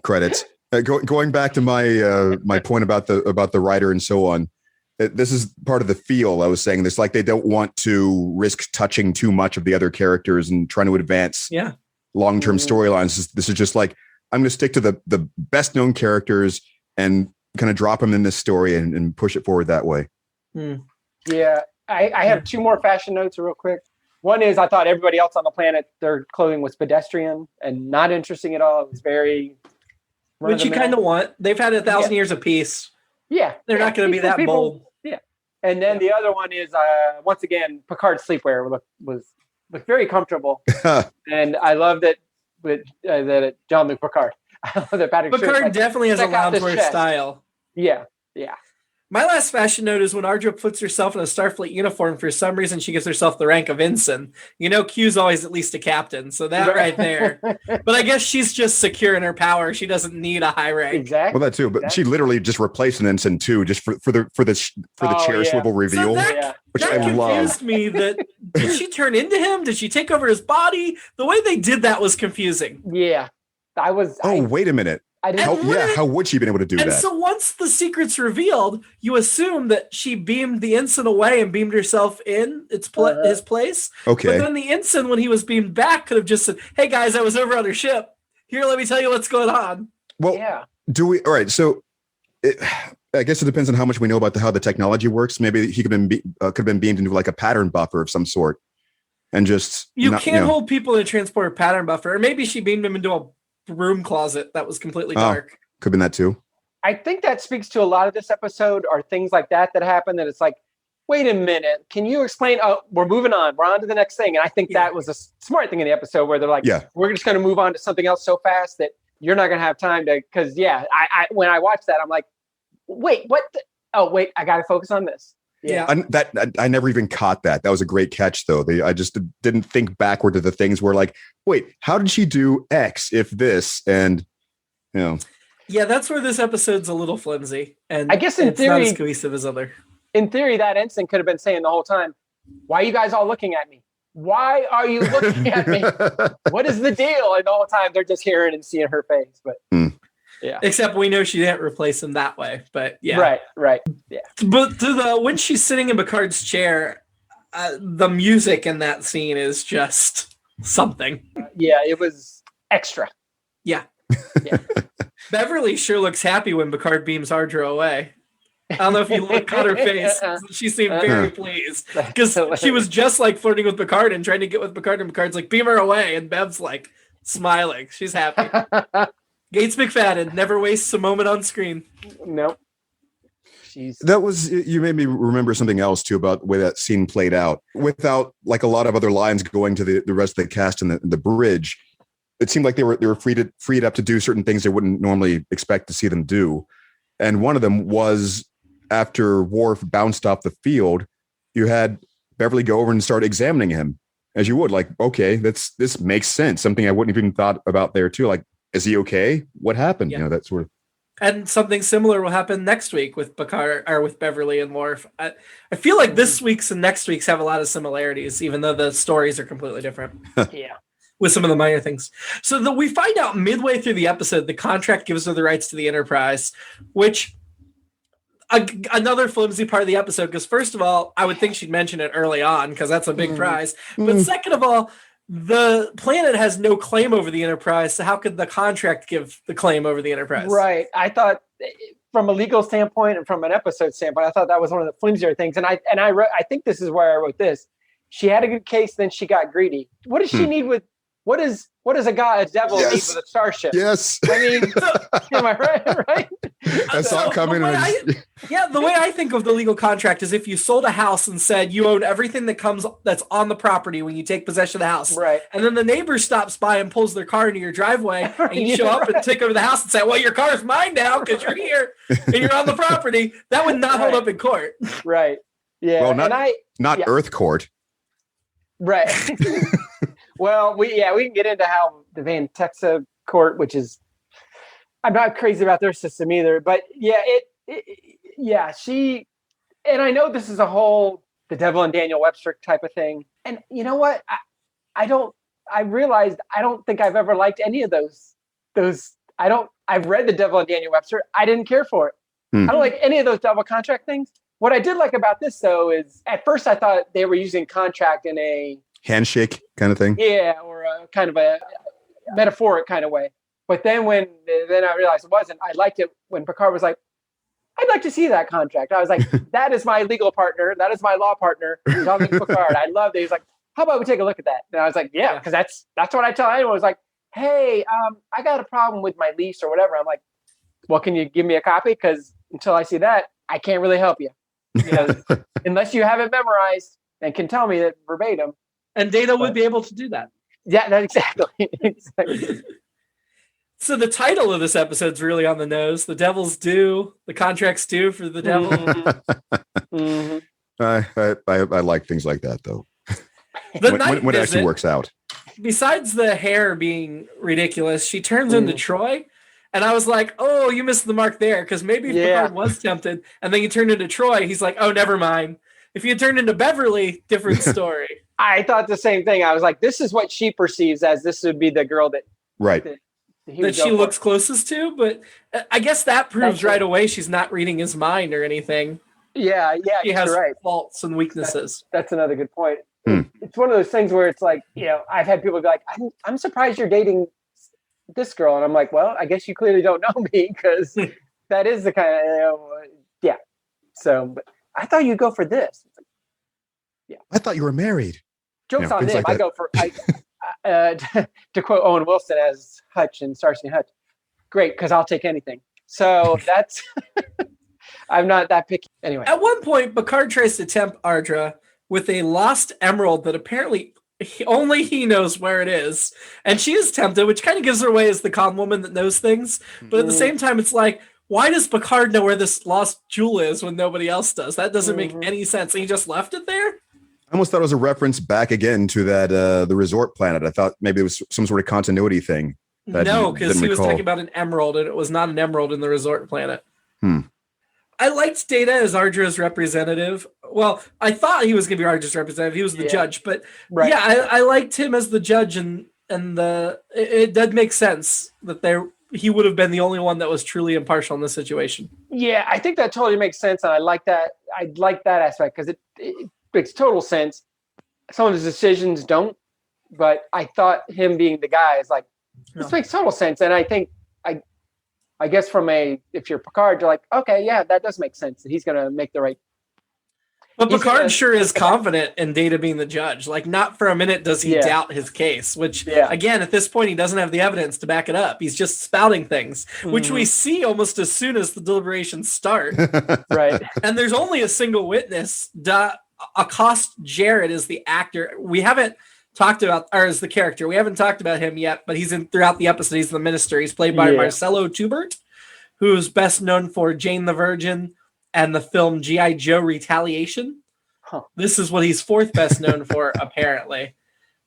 credits. Going back to my point about the writer and so on, this is part of the feel I was saying. This like they don't want to risk touching too much of the other characters and trying to advance long-term storylines. This is just like I'm going to stick to the best known characters and kind of drop them in this story and push it forward that way. Yeah, I have 2 more fashion notes real quick. One is I thought everybody else on the planet, their clothing was pedestrian and not interesting at all. It was very... Which you kind of want. They've had 1,000 years of peace. Yeah. They're not going to be that bold. Yeah. And then the other one is, once again, Picard's sleepwear looked very comfortable. And I love that that Jean-Luc Picard. I love that Patrick Picard definitely has a loungewear style. Yeah. My last fashion note is when Ardra puts herself in a Starfleet uniform, for some reason she gives herself the rank of ensign. Q's always at least a captain, so that right there. But I guess she's just secure in her power. She doesn't need a high rank. Exactly. Well, that too, but she literally just replaced an ensign too, just for the chair swivel reveal, which I love. Confused me. Did she turn into him? Did she take over his body? The way they did that was confusing. Yeah, wait a minute. I didn't. How would she have been able to do and that? so once the secret's revealed, you assume that she beamed the ensign away and beamed herself in his place. Okay. But then the ensign, when he was beamed back, could have just said, "Hey guys, I was over on her ship. Here, let me tell you what's going on." Well, Yeah. do we? All right. So I guess it depends on how much we know about how the technology works. Maybe he could have been beamed into like a pattern buffer of some sort, and just You can't hold people in a transporter pattern buffer. Or maybe she beamed him into a room closet that was completely dark. Could have been that too. I think that speaks to a lot of this episode, or things like that happen. That it's like, wait a minute, can you explain? Oh, we're moving on. We're on to the next thing. And I think that was a smart thing in the episode where they're like, we're just going to move on to something else so fast that you're not going to have time to. Because I when I watched that, I'm like, wait, what? Wait, I got to focus on this. Yeah. I never even caught that. That was a great catch, though. I just didn't think backward to the things where like, wait, how did she do X if this? And, Yeah, that's where this episode's a little flimsy. And I guess in it's theory, not as cohesive as other. In theory, that ensign could have been saying the whole time, why are you guys all looking at me? Why are you looking at me? What is the deal? And the whole time they're just hearing and seeing her face. But yeah. Except we know she didn't replace him that way. But yeah. Right. Yeah. But when she's sitting in Picard's chair, the music in that scene is just something. Yeah, it was extra. Yeah. Beverly sure looks happy when Picard beams Ardra away. I don't know if you look at her face. She seemed very pleased because she was just like flirting with Picard and trying to get with Picard, and Picard's like, beam her away, and Bev's like smiling. She's happy. Gates McFadden never wastes a moment on screen. Nope. That was, you made me remember something else too about the way that scene played out. Without like a lot of other lines going to the rest of the cast in the bridge, it seemed like they were freed up to do certain things they wouldn't normally expect to see them do. And one of them was after Worf bounced off the field, you had Beverly go over and start examining him as you would, like, okay, this makes sense. Something I wouldn't have even thought about there too. Like, is he okay? What happened? Yeah. That sort of. And something similar will happen next week with Picard or with Beverly and Worf. I feel like this week's and next week's have a lot of similarities, even though the stories are completely different. Yeah. With some of the minor things. So we find out midway through the episode, the contract gives her the rights to the Enterprise, which another flimsy part of the episode, because first of all, I would think she'd mention it early on because that's a big prize. But second of all, the planet has no claim over the Enterprise, so how could the contract give the claim over the Enterprise? Right. I thought from a legal standpoint and from an episode standpoint, I thought that was one of the flimsier things. And I think this is where I wrote this. She had a good case, then she got greedy. What does she need with what does a devil need with a starship? Yes. I mean, am I right? I saw it coming. The way I think of the legal contract is if you sold a house and said you own everything that's on the property when you take possession of the house. Right. And then the neighbor stops by and pulls their car into your driveway and you show up and take over the house and say, well, your car's mine now because you're here and you're on the property. That would not hold up in court. Right. Yeah. Well, not Earth Court. Right. Well, we can get into how the Van Texa court, which is, I'm not crazy about their system either, but she, and I know this is a whole the Devil and Daniel Webster type of thing. And you know what? I realized I don't think I've ever liked any of those. I've read the Devil and Daniel Webster. I didn't care for it. I don't like any of those double contract things. What I did like about this though is at first I thought they were using contract in a handshake kind of thing. Yeah, or a kind of a metaphoric kind of way. But then I realized it wasn't. I liked it when Picard was like, I'd like to see that contract. I was like, that is my legal partner. That is my law partner. Jean-Luc Picard. I loved it. He's like, how about we take a look at that? And I was like, yeah, because that's what I tell anyone. I was like, hey, I got a problem with my lease or whatever. I'm like, well, can you give me a copy? Because until I see that, I can't really help you. Unless you have it memorized and can tell me that verbatim. And Data would be able to do that. Yeah, exactly. So the title of this episode is really on the nose. The devil's due. The contract's due for the devil. I like things like that, though. When it actually works out. Besides the hair being ridiculous, she turns into Troy. And I was like, oh, you missed the mark there. Because maybe if Picard was tempted and then you turned into Troy, he's like, oh, never mind. If you turned into Beverly, different story. I thought the same thing. I was like, this is what she perceives as this would be the girl that that she looks closest to, but I guess that proves right away she's not reading his mind or anything. Yeah, He has right. faults and weaknesses. That's another good point. It's one of those things where it's like, I've had people be like, I'm surprised you're dating this girl. And I'm like, well, I guess you clearly don't know me, because that is the kind of, yeah. So, but I thought you'd go for this. Yeah. I thought you were married. Joke's on them. Like I go for, to quote Owen Wilson as Hutch in Starsky and Hutch, great, because I'll take anything. So that's, I'm not that picky. Anyway. At one point, Picard tries to tempt Ardra with a lost emerald that apparently only he knows where it is. And she is tempted, which kind of gives her away as the calm woman that knows things. But at the same time, it's like, why does Picard know where this lost jewel is when nobody else does? That doesn't make any sense. And he just left it there? I almost thought it was a reference back again to that the resort planet. I thought maybe it was some sort of continuity thing. No, because he was talking about an emerald, and it was not an emerald in the resort planet. I liked Data as Ardra's representative. Well, I thought he was going to be Ardra's representative. He was the judge, but I liked him as the judge, and it did make sense that he would have been the only one that was truly impartial in this situation. Yeah, I think that totally makes sense, and I like that. I like that aspect because it makes total sense. Some of his decisions don't, but I thought him being the guy is like, this makes total sense. And I think, I guess if you're Picard, you're like, okay, yeah, that does make sense. He's going to make the right. But Picard sure is confident in Data being the judge. Like, not for a minute does he doubt his case, which, again, at this point, he doesn't have the evidence to back it up. He's just spouting things, which we see almost as soon as the deliberations start. Right. And there's only a single witness. Accost Jarrett is the actor. We haven't talked about, or is the character. We haven't talked about him yet, but he's in throughout the episode. He's the minister. He's played by Marcelo Tubert, who's best known for Jane the Virgin and the film G.I. Joe Retaliation. This is what he's fourth best known for, apparently.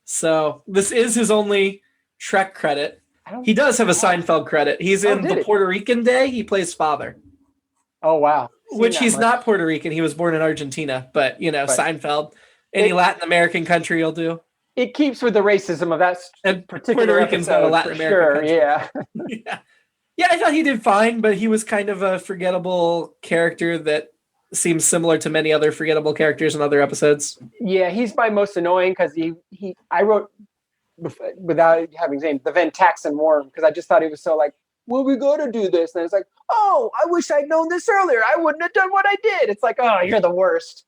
So this is his only Trek credit. He does have a Seinfeld credit. He's in The Puerto Rican Day. He plays father. Oh, wow. Which he's not Puerto Rican. He was born in Argentina, but, Seinfeld, any Latin American country you'll do. It keeps with the racism of that particular Puerto Rican's not a Latin American country. Yeah, I thought he did fine, but he was kind of a forgettable character that seems similar to many other forgettable characters in other episodes. Yeah, he's my most annoying because I wrote, without having his name, the Van Taxen Worm, because I just thought he was so like, well, we got to do this. And it's like, oh, I wish I'd known this earlier. I wouldn't have done what I did. It's like, oh, you're the worst.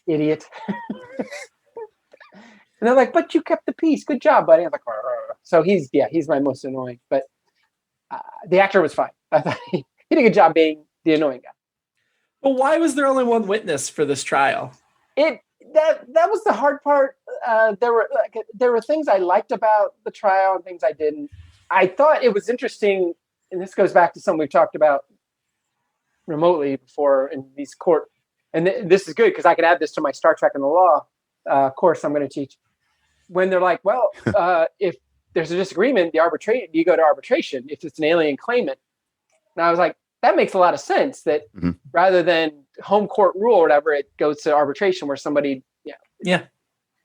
Idiot. And they're like, but you kept the peace. Good job, buddy. I'm like, arr. So he's my most annoying. But the actor was fine. I thought he did a good job being the annoying guy. Well, why was there only one witness for this trial? That was the hard part. There were things I liked about the trial and things I didn't. I thought it was interesting, and this goes back to something we've talked about remotely before in these court. And this is good because I can add this to my Star Trek and the Law course I'm going to teach. When they're like, well, if there's a disagreement, you go to arbitration if it's an alien claimant. And I was like, that makes a lot of sense that rather than home court rule or whatever, it goes to arbitration where somebody, Yeah.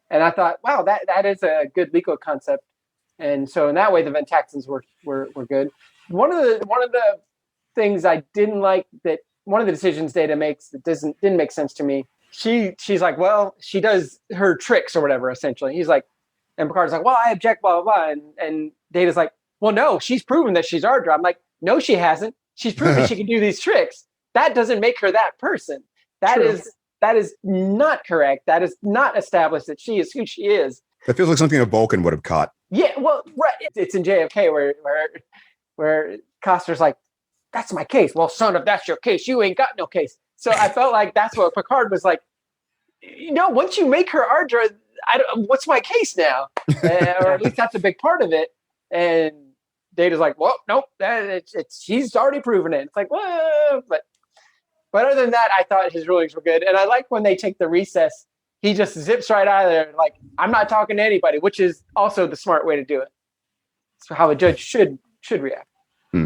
And I thought, wow, that is a good legal concept. And so in that way, the Van Taxens were good. One of the things I didn't like, that one of the decisions Data makes that didn't make sense to me. She's like, well, she does her tricks or whatever, essentially. He's like, and Picard's like, well, I object, blah, blah, blah. And Data's like, well, no, she's proven that she's Ardra. I'm like, no, she hasn't. She's proven she can do these tricks. That doesn't make her that person. That is not correct. That is not established that she is who she is. That feels like something a Vulcan would have caught. Yeah, well, right. It's in JFK where Coster's like, that's my case. Well, son, if that's your case, you ain't got no case. So I felt like that's what Picard was like. Once you make her Ardra, what's my case now? Or at least that's a big part of it. And Data's like, well, nope, she's already proven it. It's like, whoa. But other than that, I thought his rulings were good. And I like when they take the recess, he just zips right out of there. Like, I'm not talking to anybody, which is also the smart way to do it. It's how a judge should react.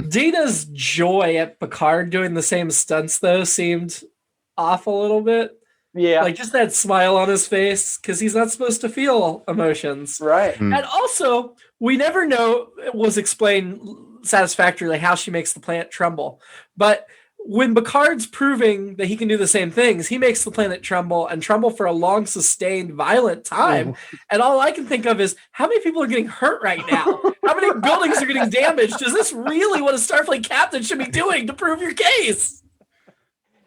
Data's joy at Picard doing the same stunts, though, seemed off a little bit. Yeah. Like just that smile on his face because he's not supposed to feel emotions. Right. Mm. And also, we never know, it was explained satisfactorily how she makes the planet tremble. But when Picard's proving that he can do the same things, he makes the planet tremble and tremble for a long, sustained, violent time. And all I can think of is, how many people are getting hurt right now? How many buildings are getting damaged? Is this really what a Starfleet captain should be doing to prove your case?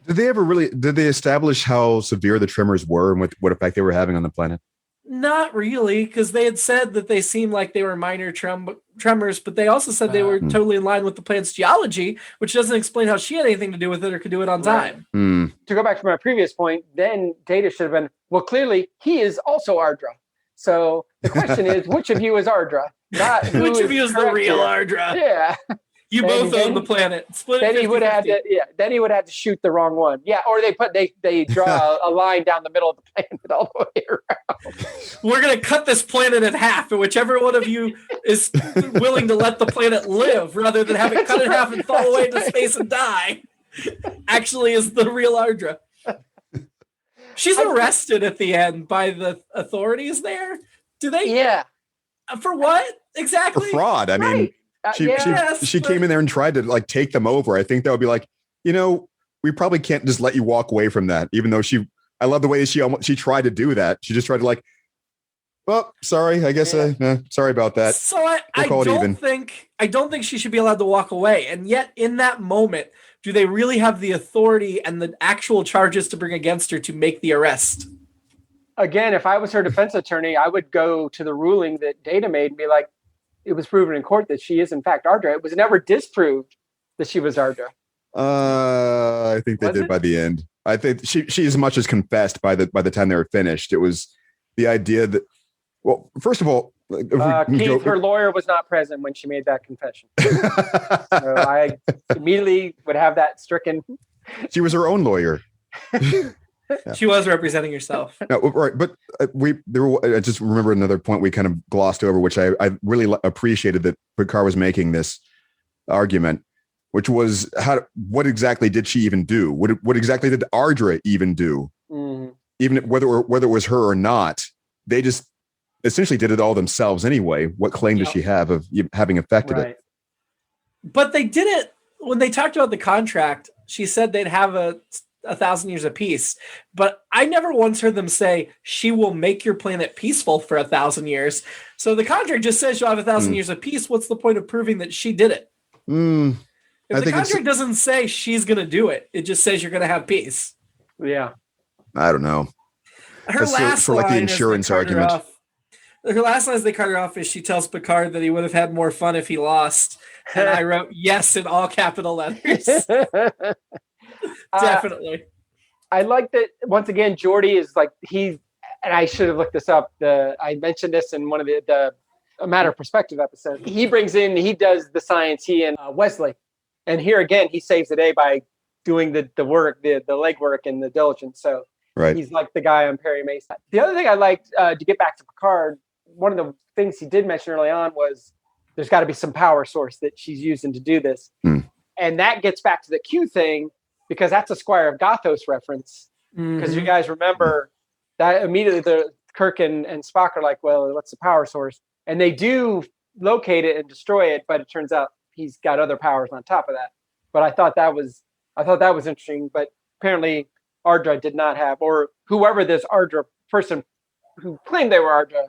Did they establish how severe the tremors were and what effect they were having on the planet? Not really, because they had said that they seemed like they were minor tremors, but they also said they were totally in line with the planet's geology, which doesn't explain how she had anything to do with it or could do it on time. Mm. To go back to my previous point, then Data should have been, well, clearly he is also Ardra. So the question is, which of you is Ardra? Not who Which of you is the real here. Ardra? Yeah. You both own the planet. Split it Then he would have to, 50-50. Then he would have to shoot the wrong one. Yeah, or they draw a line down the middle of the planet all the way around. We're gonna cut this planet in half, and whichever one of you is willing to let the planet live, rather than have it cut in half and fall away into space and die, actually is the real Ardra. She's arrested at the end by the authorities there. Do they? Yeah. For what exactly? For fraud. I mean, she came in there and tried to like take them over. I think that would be like, we probably can't just let you walk away from that. Even though I love the way she tried to do that. She just tried to like, well, sorry, I guess, sorry about that. So I don't think she should be allowed to walk away. And yet in that moment, do they really have the authority and the actual charges to bring against her to make the arrest? Again, if I was her defense attorney, I would go to the ruling that Data made and be like, it was proven in court that she is in fact Ardra. It was never disproved that she was Ardra. I think they did by the end. I think she as much as confessed by the time they were finished. It was the idea that, well, first of all, Keith, her lawyer was not present when she made that confession. So I immediately would have that stricken. She was her own lawyer. Yeah. She was representing herself. No, right, but I just remember another point we kind of glossed over, which I really appreciated that Picard was making this argument, which was what exactly did she even do? What exactly did Ardra even do? Mm-hmm. Even whether it was her or not, they just essentially did it all themselves anyway. What claim does she have of having affected it? But they did it when they talked about the contract. She said they'd have 1,000 years of peace, but I never once heard them say she will make your planet peaceful for 1,000 years. So the contract just says you'll have 1,000 years of peace. What's the point of proving that she did it? If the contract doesn't say she's going to do it, it just says you're going to have peace. Yeah. I don't know. Her last line, like the insurance argument. Her last line as they cut her off is she tells Picard that he would have had more fun if he lost. And I wrote yes in all capital letters. Definitely. I like that once again, Geordi is like and I should have looked this up. I mentioned this in one of the A Matter of Perspective episode. He does the science, he and Wesley. And here again, he saves the day by doing the work, the legwork and the diligence. So he's like the guy on Perry Mason. The other thing I liked, to get back to Picard, one of the things he did mention early on was there's got to be some power source that she's using to do this. And that gets back to the Q thing, because that's a Squire of Gothos reference. Because you guys remember that immediately the Kirk and Spock are like, well, what's the power source? And they do locate it and destroy it, but it turns out he's got other powers on top of that. But I thought that was interesting. But apparently Ardra did not have, or whoever this Ardra person who claimed they were Ardra.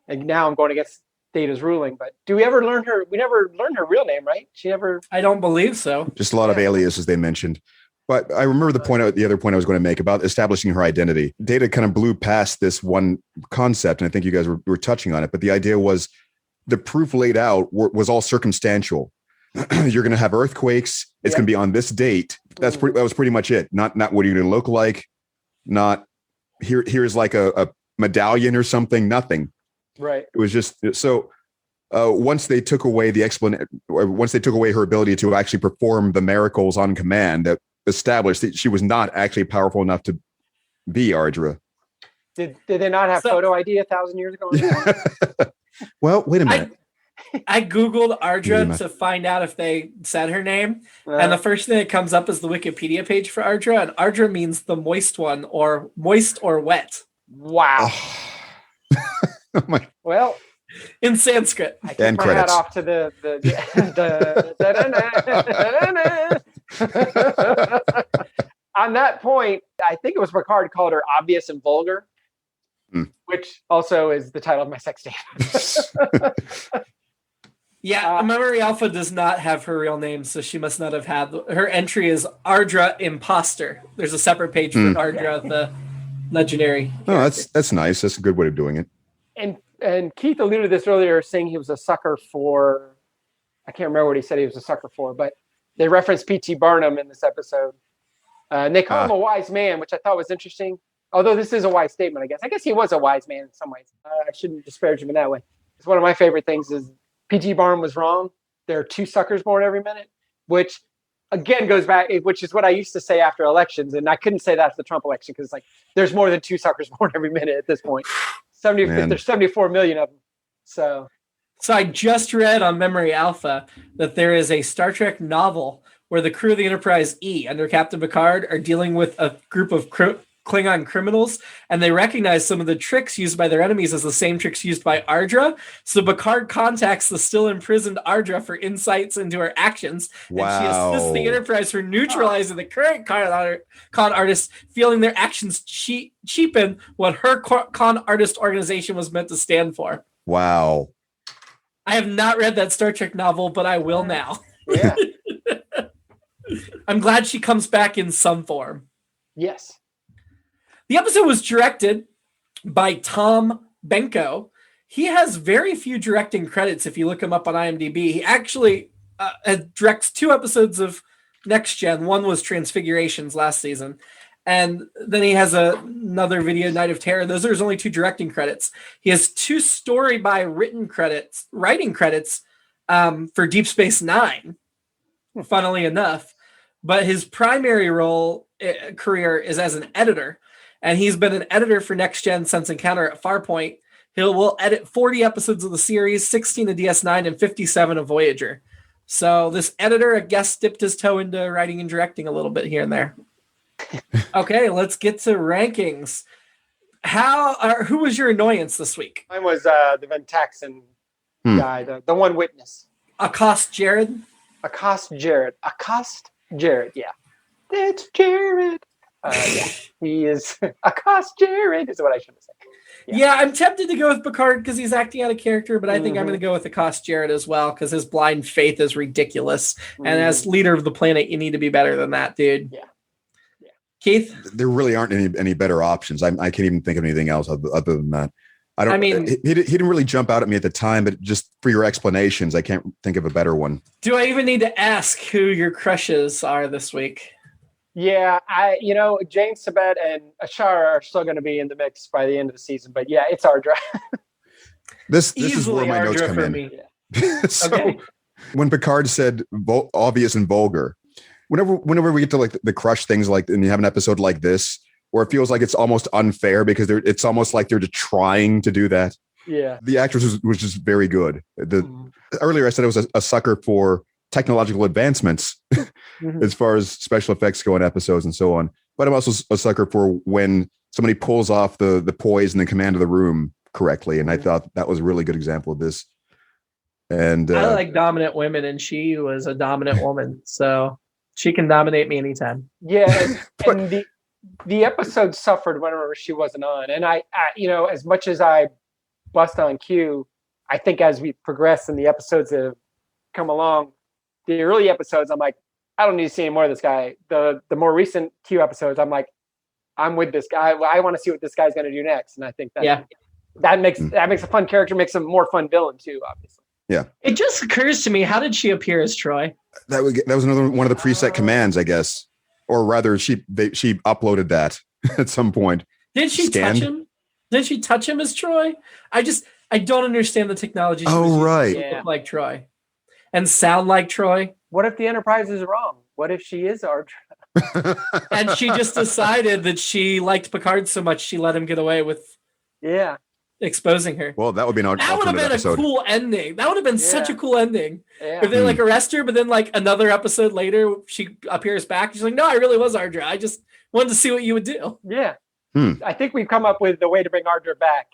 And now I'm going against Data's ruling. But do we ever learn her? We never learned her real name, right? She never. I don't believe so. Just a lot of aliases they mentioned. But I remember the other point I was going to make about establishing her identity. Data kind of blew past this one concept, and I think you guys were touching on it. But the idea was the proof laid out was all circumstantial. You're going to have earthquakes. It's going to be on this date. That was pretty much it. Not what are you going to look like. Not here's like a medallion or something. Nothing. Right. It was just so. Once they took away once they took away her ability to actually perform the miracles on command, that established that she was not actually powerful enough to be Ardra. Did they not have photo ID 1,000 years ago? Well, wait a minute. I Googled Ardra Maybe to find out if they said her name. And the first thing that comes up is the Wikipedia page for Ardra. And Ardra means the moist one, or moist or wet. Wow. Oh my. Well, in Sanskrit. I take my hat off to the on that point, I think it was Picard called her obvious and vulgar, which also is the title of my sex tape. Yeah, Memory Alpha does not have her real name, so she must not have had her entry is Ardra Imposter. There's a separate page for Ardra, the legendary. Oh, that's nice. That's a good way of doing it. And Keith alluded to this earlier, saying he was a sucker for, I can't remember what he said he was a sucker for, but they referenced P.T. Barnum in this episode. And they call him a wise man, which I thought was interesting. Although this is a wise statement, I guess. I guess he was a wise man in some ways. I shouldn't disparage him in that way. It's one of my favorite things is P.T. Barnum was wrong. There are 2 suckers born every minute, which again goes back, which is what I used to say after elections. And I couldn't say that after the Trump election because like there's more than 2 suckers born every minute at this point. There's 74 million of them. So I just read on Memory Alpha that there is a Star Trek novel where the crew of the Enterprise E under Captain Picard are dealing with a group of Klingon criminals, and they recognize some of the tricks used by their enemies as the same tricks used by Ardra. So Picard contacts the still imprisoned Ardra for insights into her actions, and she assists the Enterprise for neutralizing the current con artists, feeling their actions cheapen what her con artist organization was meant to stand for. Wow. I have not read that Star Trek novel, but I will now. Yeah. I'm glad she comes back in some form. Yes. The episode was directed by Tom Benko. He has very few directing credits if you look him up on IMDb. He actually directs 2 episodes of Next Gen. One was Transfigurations last season. And then he has another video, Night of Terror. Those are his only 2 directing credits. He has 2 story by writing credits for Deep Space Nine, funnily enough. But his primary career is as an editor. And he's been an editor for Next Gen since Encounter at Farpoint. Will edit 40 episodes of the series, 16 of DS9, and 57 of Voyager. So this editor, I guess, dipped his toe into writing and directing a little bit here and there. Okay, let's get to rankings. Who was your annoyance this week? Mine was the Van Taxen guy, the one witness. Accost Jared? Accost Jared, yeah. It's Jared. Yeah, he is Accost Jared is what I should have said. Yeah, I'm tempted to go with Picard because he's acting out of character, but I think I'm going to go with Accost Jared as well because his blind faith is ridiculous. And as leader of the planet, you need to be better than that, dude. Yeah. Keith? There really aren't any better options. I can't even think of anything else other than that. He didn't really jump out at me at the time, but just for your explanations, I can't think of a better one. Do I even need to ask who your crushes are this week? Yeah, Jane Sabet and Ashara are still going to be in the mix by the end of the season, but yeah, it's Ardra. This is where my notes come in. Yeah. So when Picard said obvious and vulgar, whenever we get to like the crush things, like, and you have an episode like this where it feels like it's almost unfair because it's almost like they're just trying to do that. Yeah, the actress was just very good. Earlier I said I was a sucker for technological advancements as far as special effects go in episodes and so on. But I'm also a sucker for when somebody pulls off the poise and the command of the room correctly. And I thought that was a really good example of this. And I like dominant women, and she was a dominant woman. So she can dominate me anytime. Yeah. And the episode suffered whenever she wasn't on. And I as much as I bust on Q, I think as we progress in the episodes that have come along, the early episodes, I'm like, I don't need to see any more of this guy. The more recent Q episodes, I'm like, I'm with this guy. I want to see what this guy's going to do next. And I think that makes a fun character, makes a more fun villain too, obviously. Yeah. It just occurs to me, how did she appear as Troy? That was another one of the preset commands, I guess, or rather, she uploaded that at some point. Did she touch him? Did she touch him as Troy? I don't understand the technology. Oh, right. Look like Troy and sound like Troy. What if the Enterprise is wrong? What if she is Ardra? And she just decided that she liked Picard so much she let him get away with. Yeah. exposing her. Well, that would be an That would have alternate been episode. a cool ending. That would have been such a cool ending. Yeah. If they like arrest her, but then like another episode later, she appears back. She's like, "No, I really was Ardra. I just wanted to see what you would do." Yeah. I think we've come up with the way to bring Ardra back.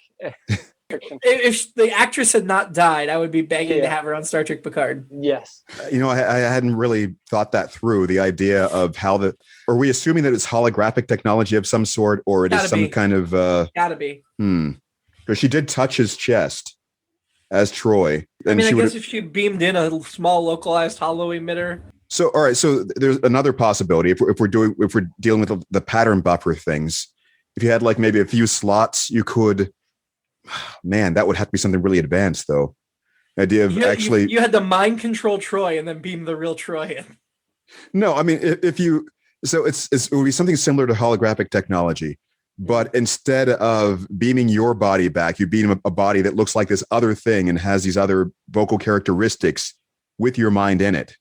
If the actress had not died, I would be begging to have her on Star Trek Picard. Yes. I hadn't really thought that through. The idea of how are we assuming that it's holographic technology of some sort, or it is some kind of gotta be. Because she did touch his chest as Troy. And I guess if she beamed in a small localized hollow emitter. So all right, so there's another possibility if we're dealing with the pattern buffer things. If you had like maybe a few slots, you could. Man, that would have to be something really advanced, though. The idea of you had to mind control Troy and then beam the real Troy in. No, I mean it would be something similar to holographic technology, but instead of beaming your body back, you beam a body that looks like this other thing and has these other vocal characteristics with your mind in it.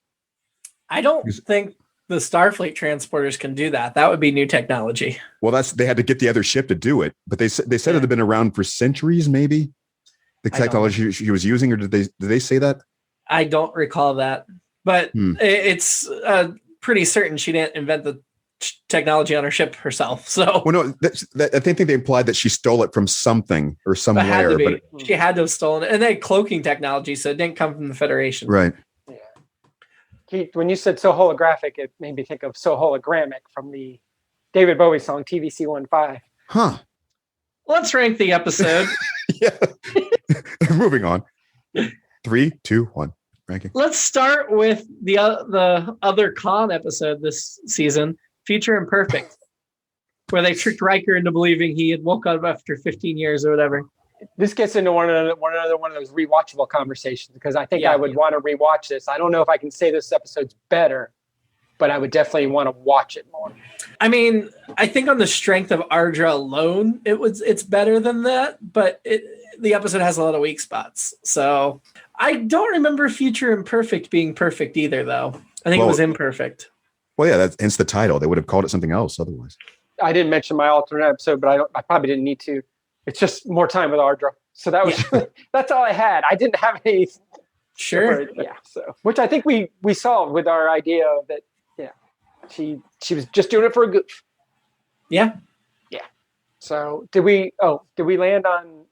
I don't think the Starfleet transporters can do that. That would be new technology. Well, they had to get the other ship to do it, but they said it had been around for centuries, maybe. The technology she was using, or did they say that? I don't recall that, but it's pretty certain she didn't invent the technology on her ship herself. So, well, no, I think they implied that she stole it from something or somewhere. But she had to have stolen it, and they had cloaking technology, so it didn't come from the Federation, right? Keith, when you said so holographic, it made me think of So Hologrammic from the David Bowie song TVC-15. Huh. Let's rank the episode. Yeah. Moving on. 3, 2, 1. Ranking. Let's start with the other con episode this season, Future Imperfect, where they tricked Riker into believing he had woke up after 15 years or whatever. This gets into one of those rewatchable conversations, because I think I would want to rewatch this. I don't know if I can say this episode's better, but I would definitely want to watch it more. I mean, I think on the strength of Ardra alone, it's better than that, but the episode has a lot of weak spots. So I don't remember Future Imperfect being perfect either, though. I think it was imperfect. Well, yeah, that's hence the title. They would have called it something else otherwise. I didn't mention my alternate episode, but I probably didn't need to. It's just more time with Ardra. So that was that's all I had. I didn't have any. Sure. Yeah. So, which I think we solved with our idea of that. Yeah, she was just doing it for a goof. Yeah. Yeah. So did we land on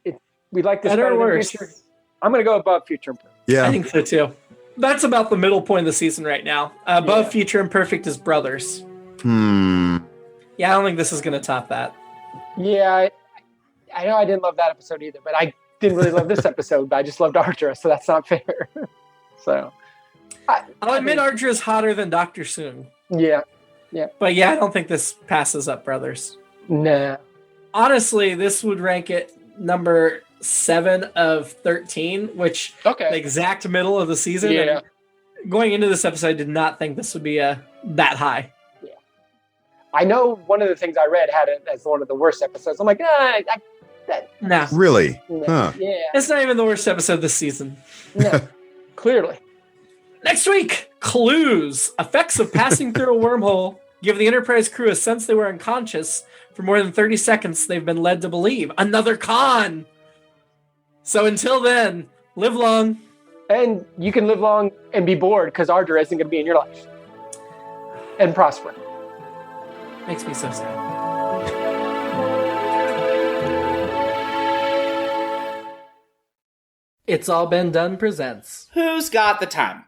it? We like this better than worse? Future. I'm going to go above Future Imperfect. Yeah, I think so too. That's about the middle point of the season right now. Above Future Imperfect is Brothers. Yeah, I don't think this is going to top that. Yeah, I know I didn't love that episode either, but I didn't really love this episode, but I just loved Ardra, so that's not fair. So I'll admit Ardra's hotter than Dr. Soong. Yeah. But yeah, I don't think this passes up Brothers. Nah. Honestly, this would rank it number 7 of 13, which the exact middle of the season. Yeah. And going into this episode, I did not think this would be that high. Yeah. I know one of the things I read had it as one of the worst episodes. I'm like, no. Really? Nah. Huh. Yeah. It's not even the worst episode this season. No. Clearly. Next week, clues. Effects of passing through a wormhole give the Enterprise crew a sense they were unconscious for more than 30 seconds. They've been led to believe. Another con. So until then, live long. And you can live long and be bored, because Ardra isn't going to be in your life. And prosper. Makes me so sad. It's All Been Done presents Who's Got the Time?